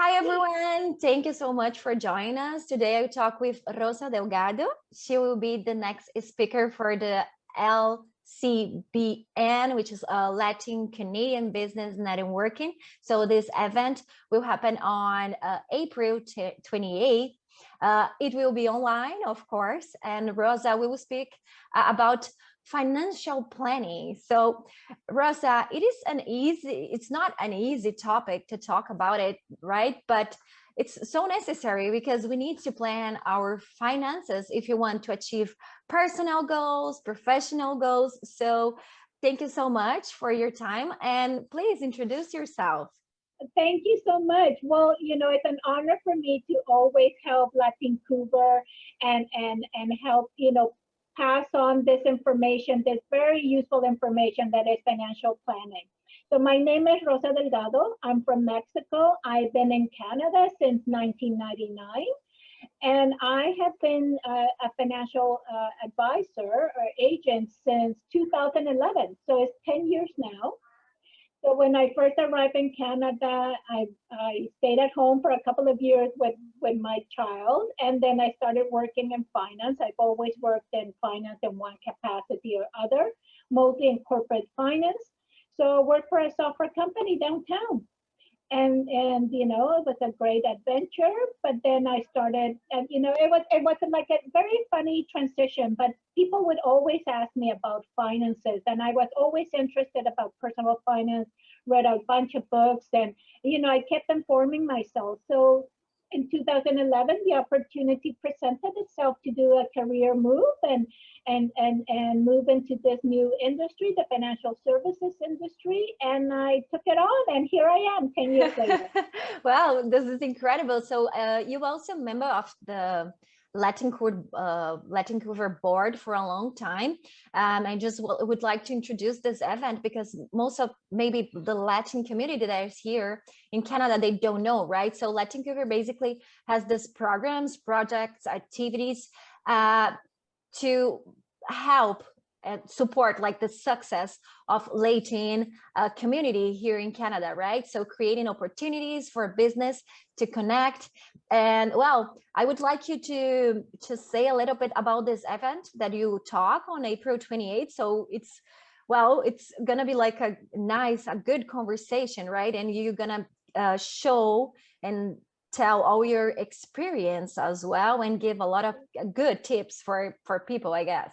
Hi, everyone. Thank you so much for joining us. Today, I talk with Rosa Delgado. She will be the next speaker for the LCBN, which is a Latin Canadian Business Networking. So this event will happen on April 28th. It will be online, of course, and Rosa will speak about financial planning. So Rosa, it's not an easy topic to talk about it, right? But it's so necessary because we need to plan our finances if you want to achieve personal goals, professional goals. So thank you so much for your time, and please introduce yourself. Thank you so much. Well, it's an honor for me to always help Latincouver and help, pass on this information, this very useful information that is financial planning. So my name is Rosa Delgado. I'm from Mexico. I've been in Canada since 1999. And I have been a financial advisor or agent since 2011. So it's 10 years now. So when I first arrived in Canada, I stayed at home for a couple of years with my child, and then I started working in finance. I've always worked in finance in one capacity or other, mostly in corporate finance. So I worked for a software company downtown, and it was a great adventure. But then I started, and it was like a very funny transition. But people would always ask me about finances, and I was always interested about personal finance. Read a bunch of books, and I kept informing myself. So in 2011, the opportunity presented itself to do a career move and move into this new industry, the financial services industry. And I took it on, and here I am 10 years later. Wow, this is incredible. So you also a member of the Latincouver board for a long time. I just would like to introduce this event because most of maybe the Latin community that is here in Canada, they don't know, right? So Latincouver basically has these programs, projects, activities to help and support like the success of Latin community here in Canada, right? So creating opportunities for business to connect. And well, I would like you to say a little bit about this event that you talk on April 28th. So it's gonna be like a good conversation, right? And you're gonna show and tell all your experience as well and give a lot of good tips for people, I guess.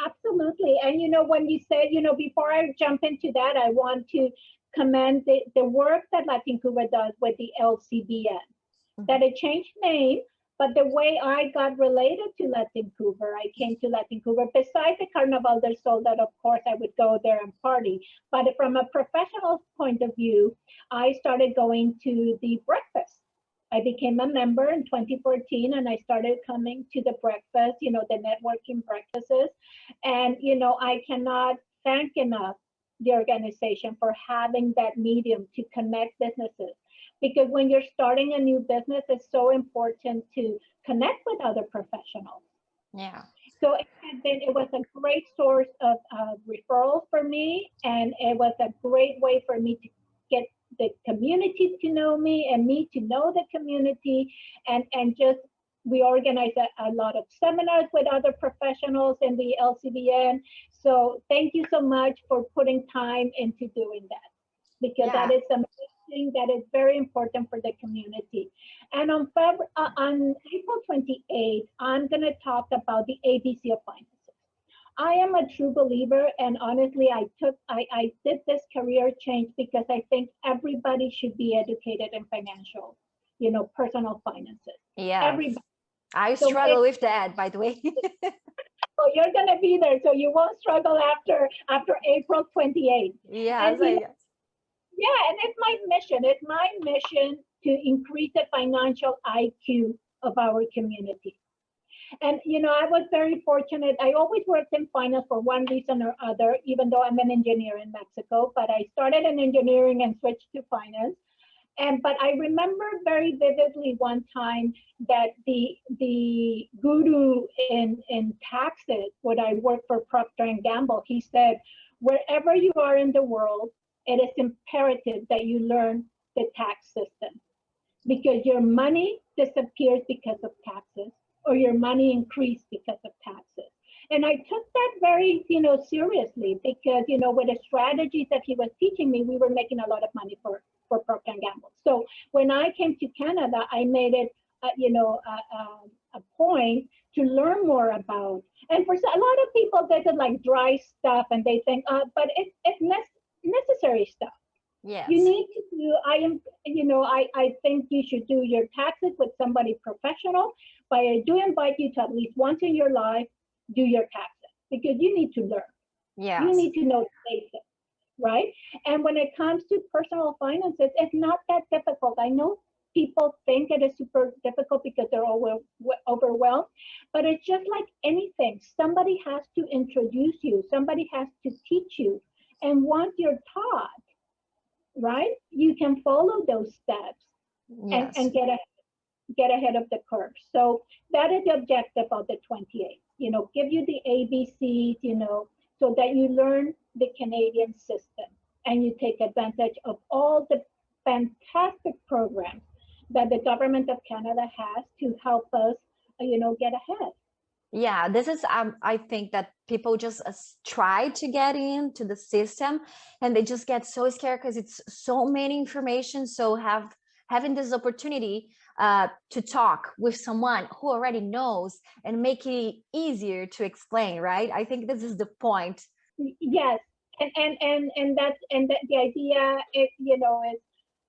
Absolutely. And when you said, before I jump into that, I want to commend the work that Latincouver does with the LCBN, that it changed name, but the way I got related to Latincouver, I came to Latincouver, besides the Carnaval del Sol, that of course I would go there and party. But from a professional point of view, I started going to the breakfast. I became a member in 2014, and I started coming to the breakfast, the networking breakfasts. And, I cannot thank enough the organization for having that medium to connect businesses. Because when you're starting a new business, it's so important to connect with other professionals. Yeah. So it was a great source of referrals for me, and it was a great way for me to get the community to know me and me to know the community, and just we organize a lot of seminars with other professionals in the LCBN. So thank you so much for putting time into doing that, because that is something that is very important for the community. And on April 28th, I'm going to talk about the ABC of finances. I am a true believer, and honestly, I did this career change because I think everybody should be educated in financial, personal finances. Yeah. Everybody. I struggle with that, by the way. So you're gonna be there, so you won't struggle after April 28th. Yeah. Yeah, and it's my mission. It's my mission to increase the financial IQ of our community. And I was very fortunate. I always worked in finance for one reason or other, even though I'm an engineer in Mexico. But I started in engineering and switched to finance. But I remember very vividly one time that the guru in taxes, when I worked for Procter and Gamble, he said, wherever you are in the world, it is imperative that you learn the tax system. because your money disappears because of taxes, or your money increased because of taxes. And I took that very, seriously, because, with the strategies that he was teaching me, we were making a lot of money for Procter and Gamble. So when I came to Canada, I made it, a point to learn more about. And for a lot of people, they did like dry stuff, and they think, but it's necessary stuff. Yes. You need to do, I think you should do your taxes with somebody professional, but I do invite you to at least once in your life, do your taxes, because you need to learn. Yes. You need to know the basics, right? And when it comes to personal finances, it's not that difficult. I know people think it is super difficult because they're overwhelmed, but it's just like anything. Somebody has to introduce you. Somebody has to teach you. And once you're taught, right, you can follow those steps. Yes. and get ahead of the curve. So that is the objective of the 28. Give you the ABCs, so that you learn the Canadian system and you take advantage of all the fantastic programs that the government of Canada has to help us, get ahead. Yeah, this is, I think that people just try to get into the system, and they just get so scared because it's so many information. So having this opportunity to talk with someone who already knows and make it easier to explain, right? I think this is the point. Yes, and the idea is, is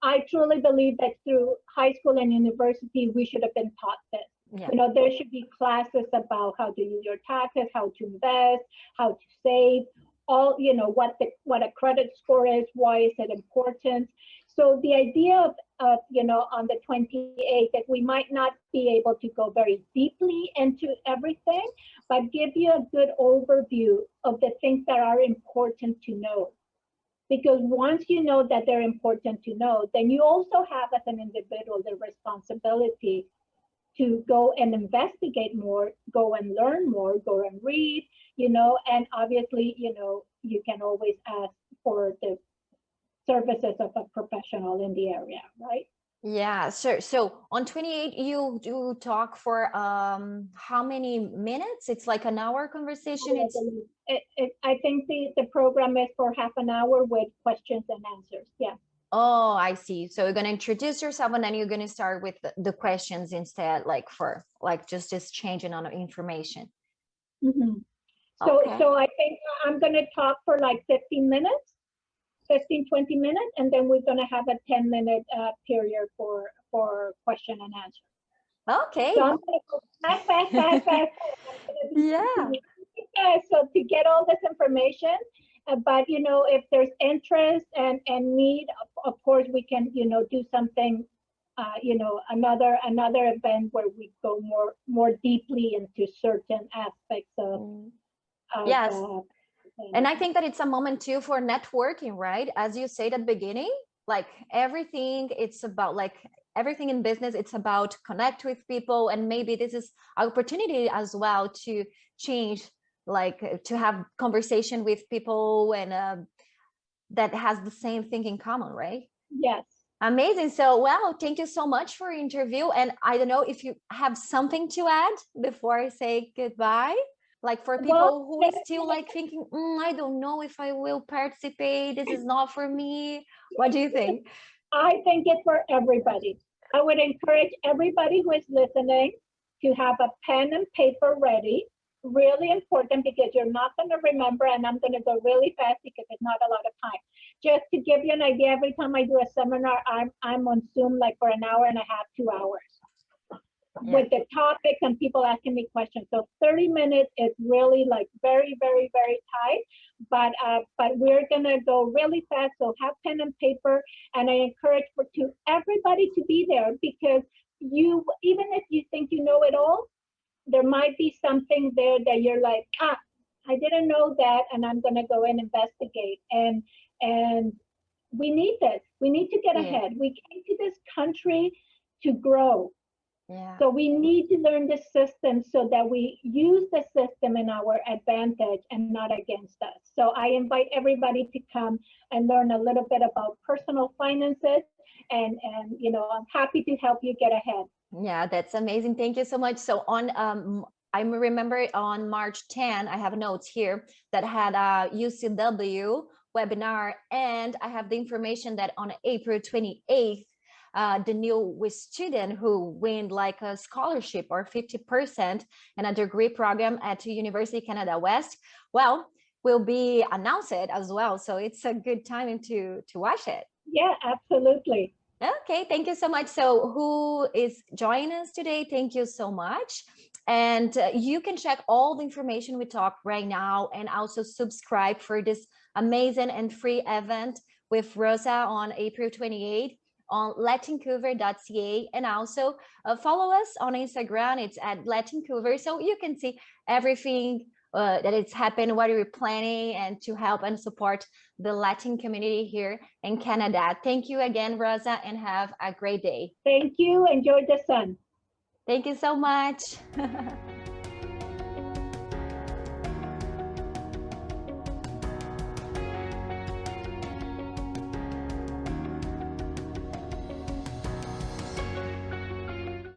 I truly believe that through high school and university, we should have been taught this. Yeah. There should be classes about how to use your taxes, how to invest, how to save, all, what a credit score is, why is it important. So the idea of, on the 28th, that we might not be able to go very deeply into everything, but give you a good overview of the things that are important to know. Because once you know that they're important to know, then you also have, as an individual, the responsibility to go and investigate more, go and learn more, go and read, and obviously, you can always ask for the services of a professional in the area, right? Yeah, sure. So on 28, you do talk for how many minutes? It's like an hour conversation. I think the program is for half an hour with questions and answers. Yeah. Oh, I see. So you're going to introduce yourself, and then you're going to start with the questions instead, like just changing on information. Mm-hmm. Okay. So I think I'm going to talk for like 15 minutes, 20 minutes, and then we're going to have a 10-minute period for question and answer. Okay. So I'm going to go fast. Yeah. So to get all this information, but if there's interest and need, of course we can do something, another event where we go more deeply into certain aspects of yes. And I think that it's a moment too for networking, right? As you said at the beginning, like everything, it's about like everything in business, it's about connect with people, and maybe this is an opportunity as well to change, like to have conversation with people and that has the same thing in common, right? Yes. Amazing. So, well, thank you so much for your interview. And I don't know if you have something to add before I say goodbye, like for people who is still like thinking, I don't know if I will participate. This is not for me. What do you think? I think it's for everybody. I would encourage everybody who is listening to have a pen and paper ready. Really important, because you're not going to remember, and I'm going to go really fast because it's not a lot of time. Just to give you an idea, every time I do a seminar, I'm on Zoom like for an hour and a half, 2 hours. Yeah. With the topics and people asking me questions. So 30 minutes is really like very, very, very tight, but we're gonna go really fast. So have pen and paper, and I encourage everybody to be there, because even if you think you know it all, there might be something there that you're like, I didn't know that, and I'm gonna go and investigate. And we need this. We need to get ahead. We came to this country to grow. Yeah. So we need to learn the system so that we use the system in our advantage and not against us. So I invite everybody to come and learn a little bit about personal finances. and you know, I'm happy to help you get ahead. Yeah, that's amazing. Thank you so much. So on I remember on March 10, I have notes here that had a UCW webinar, and I have the information that on April 28th, the new student who win like a scholarship or 50% and a degree program at University Canada West, well, will be announced as well. So it's a good time to watch it. Yeah, absolutely. Okay, thank you so much. So who is joining us today? Thank you so much. And you can check all the information we talk right now and also subscribe for this amazing and free event with Rosa on April 28th on latincouver.ca, and also follow us on Instagram. It's at Latincouver, so you can see everything that it's happened, what we're planning, and to help and support the Latin community here in Canada. Thank you again, Rosa, and have a great day. Thank you. Enjoy the sun. Thank you so much.